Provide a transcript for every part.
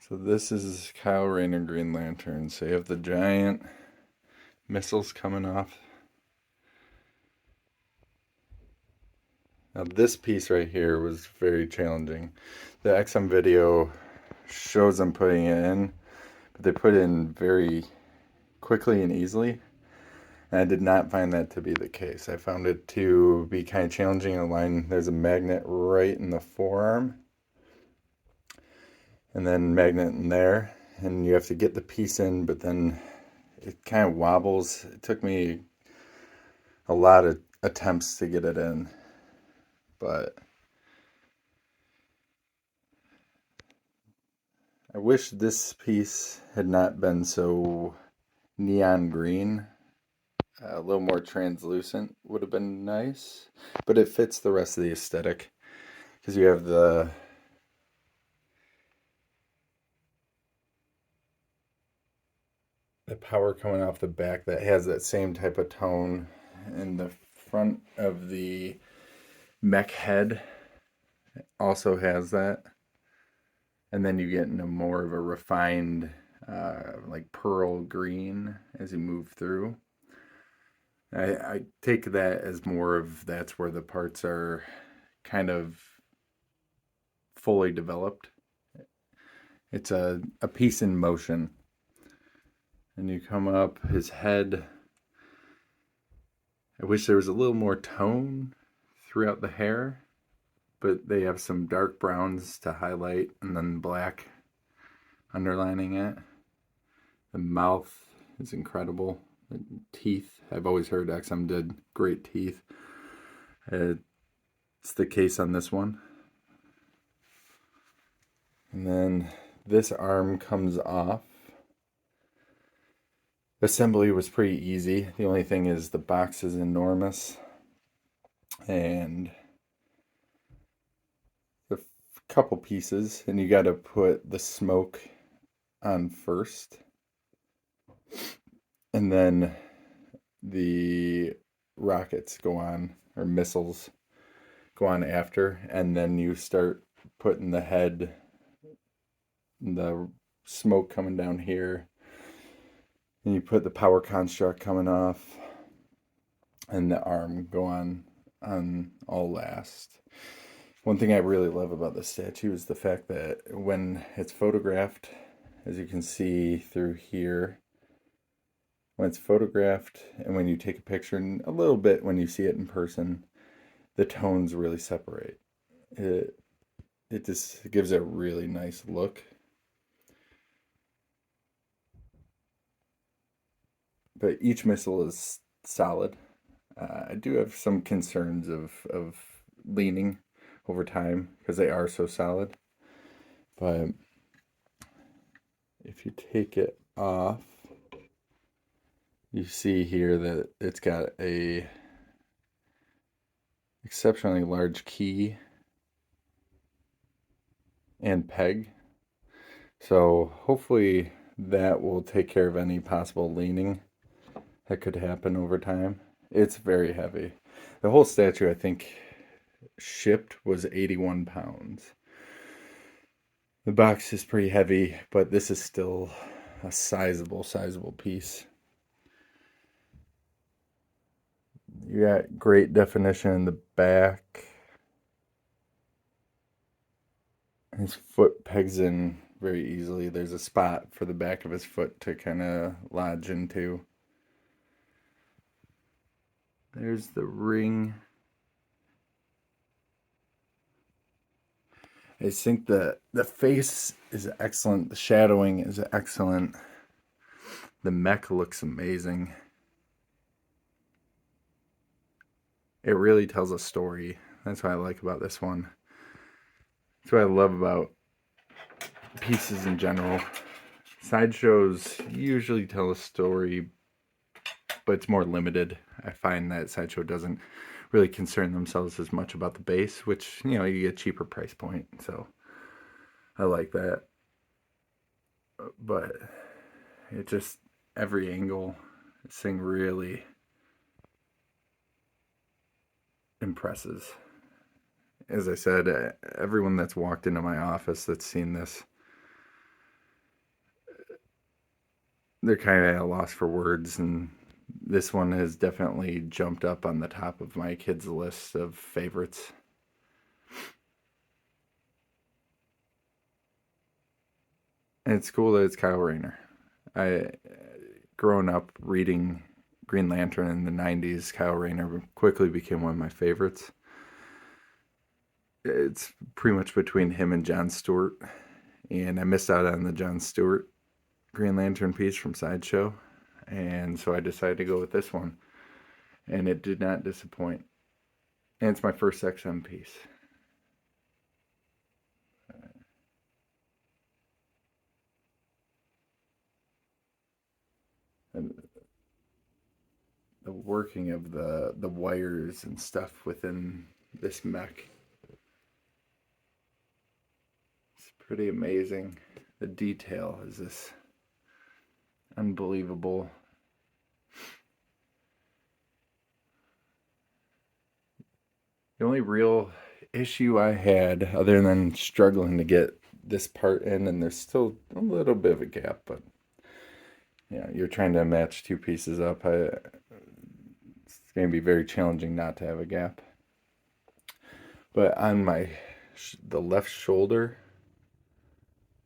So this is Kyle Rayner Green Lantern. So you have the giant missiles coming off. Now this piece right here was very challenging. The XM video shows them putting it in, but they put it in very quickly and easily. And I did not find that to be the case. I found it to be kind of challenging in line. There's a magnet right in the forearm, and then magnet in there, and you have to get the piece in, but then it kind of wobbles. It took me a lot of attempts to get it in, but I wish this piece had not been so neon green. A little more translucent would have been nice, but it fits the rest of the aesthetic because you have the power coming off the back that has that same type of tone, and the front of the mech head also has that. And then you get into more of a refined, like pearl green as you move through. I take that as more of that's where the parts are kind of fully developed. It's a piece in motion. And you come up, his head. I wish there was a little more tone throughout the hair, but they have some dark browns to highlight and then black underlining it. The mouth is incredible. The teeth, I've always heard XM did great teeth. It's the case on this one. And then this arm comes off. Assembly was pretty easy. The only thing is the box is enormous. And a couple pieces, and you got to put the smoke on first. And then the rockets go on, or missiles go on after, and then you start putting the head, the smoke coming down here, and you put the power construct coming off, and the arm go on all last. One thing I really love about this statue is the fact that when it's photographed, as you can see through here, when it's photographed and when you take a picture, and a little bit when you see it in person, the tones really separate. It just gives it a really nice look. But each missile is solid. I do have some concerns of leaning over time because they are so solid. But if you take it off, you see here that it's got a exceptionally large key and peg. So hopefully that will take care of any possible leaning that could happen over time. It's very heavy. The whole statue, I think, shipped was 81 pounds. The box is pretty heavy, but this is still a sizable piece. You got great definition in the back. His foot pegs in very easily. There's a spot for the back of his foot to kind of lodge into. There's the ring. I think the face is excellent. The shadowing is excellent. The mech looks amazing. It really tells a story. That's what I like about this one. That's what I love about pieces in general. Sideshows usually tell a story, but it's more limited. I find that Sideshow doesn't really concern themselves as much about the base, which, you know, you get cheaper price point. So I like that. But it just, every angle, this thing really impresses. As I said, everyone that's walked into my office that's seen this they're kind of at a loss for words, and this one has definitely jumped up on the top of my kids' list of favorites. And it's cool that it's Kyle Rayner. I, growing up reading Green Lantern in the 90s, Kyle Rayner quickly became one of my favorites. It's pretty much between him and John Stewart, and I missed out on the John Stewart Green Lantern piece from Sideshow, and so I decided to go with this one, and it did not disappoint. And it's my first XM piece. And the working of the wires and stuff within this mech is pretty amazing. The detail is this unbelievable. The only real issue I had, other than struggling to get this part in, and there's still a little bit of a gap, but yeah, you're trying to match two pieces up. It's going to be very challenging not to have a gap. But on the left shoulder,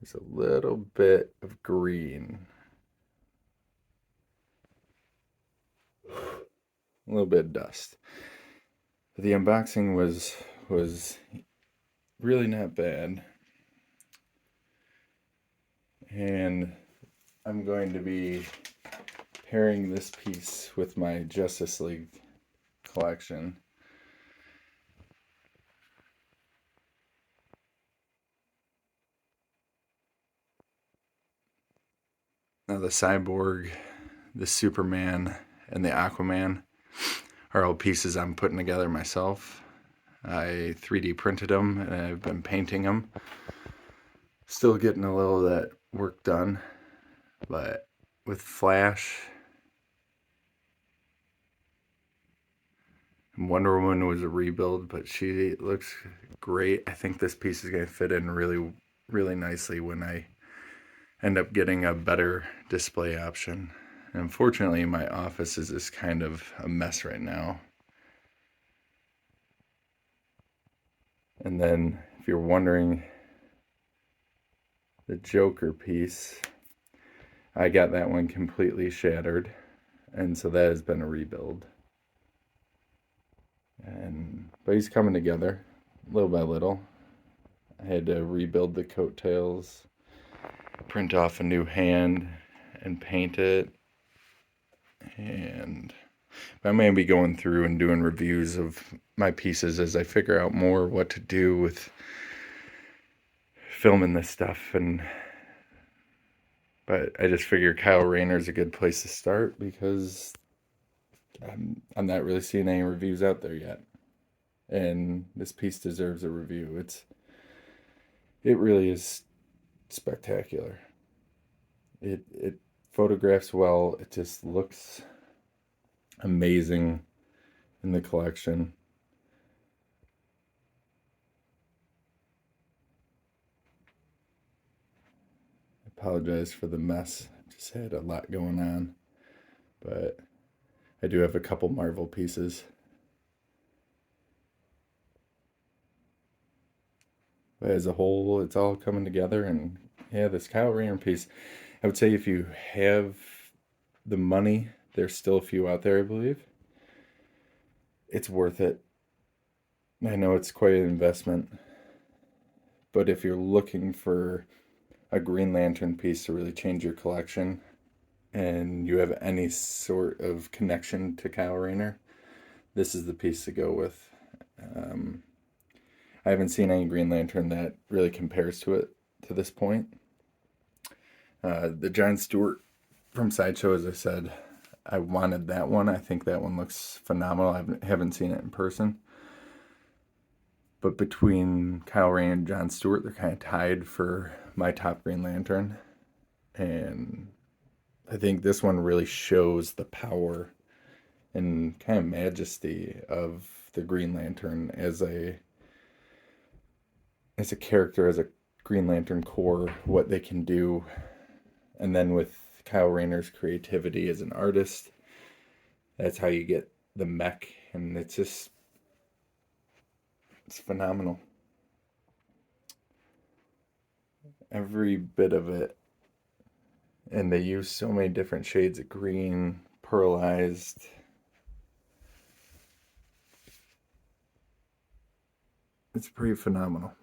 there's a little bit of green, a little bit of dust. The unboxing was really not bad, and I'm going to be pairing this piece with my Justice League collection. Now the Cyborg, the Superman, and the Aquaman are all pieces I'm putting together myself. I 3D printed them and I've been painting them. Still getting a little of that work done, but with Flash, Wonder Woman was a rebuild, but she looks great. I think this piece is going to fit in really, really nicely when I end up getting a better display option. And unfortunately, my office is just kind of a mess right now. And then, if you're wondering, the Joker piece, I got that one completely shattered, and so that has been a rebuild. But he's coming together little by little. I had to rebuild the coattails, print off a new hand, and paint it. And I'm going to be going through and doing reviews of my pieces as I figure out more what to do with filming this stuff. But I just figure Kyle Rayner is a good place to start because I'm not really seeing any reviews out there yet, and this piece deserves a review. It really is spectacular. It photographs well. It just looks amazing in the collection. I apologize for the mess. Just had a lot going on, but I do have a couple Marvel pieces. But as a whole, it's all coming together, and yeah, this Kyle Rayner piece, I would say if you have the money, there's still a few out there, I believe. It's worth it. I know it's quite an investment, but if you're looking for a Green Lantern piece to really change your collection, and you have any sort of connection to Kyle Rayner, this is the piece to go with. I haven't seen any Green Lantern that really compares to it to this point. The John Stewart from Sideshow, as I said, I wanted that one. I think that one looks phenomenal. I haven't seen it in person. But between Kyle Rayner and John Stewart, they're kind of tied for my top Green Lantern. And I think this one really shows the power and kind of majesty of the Green Lantern as a character, as a Green Lantern Corps, what they can do. And then with Kyle Rayner's creativity as an artist. That's how you get the mech, and it's phenomenal. Every bit of it. And they use so many different shades of green, pearlized. It's pretty phenomenal.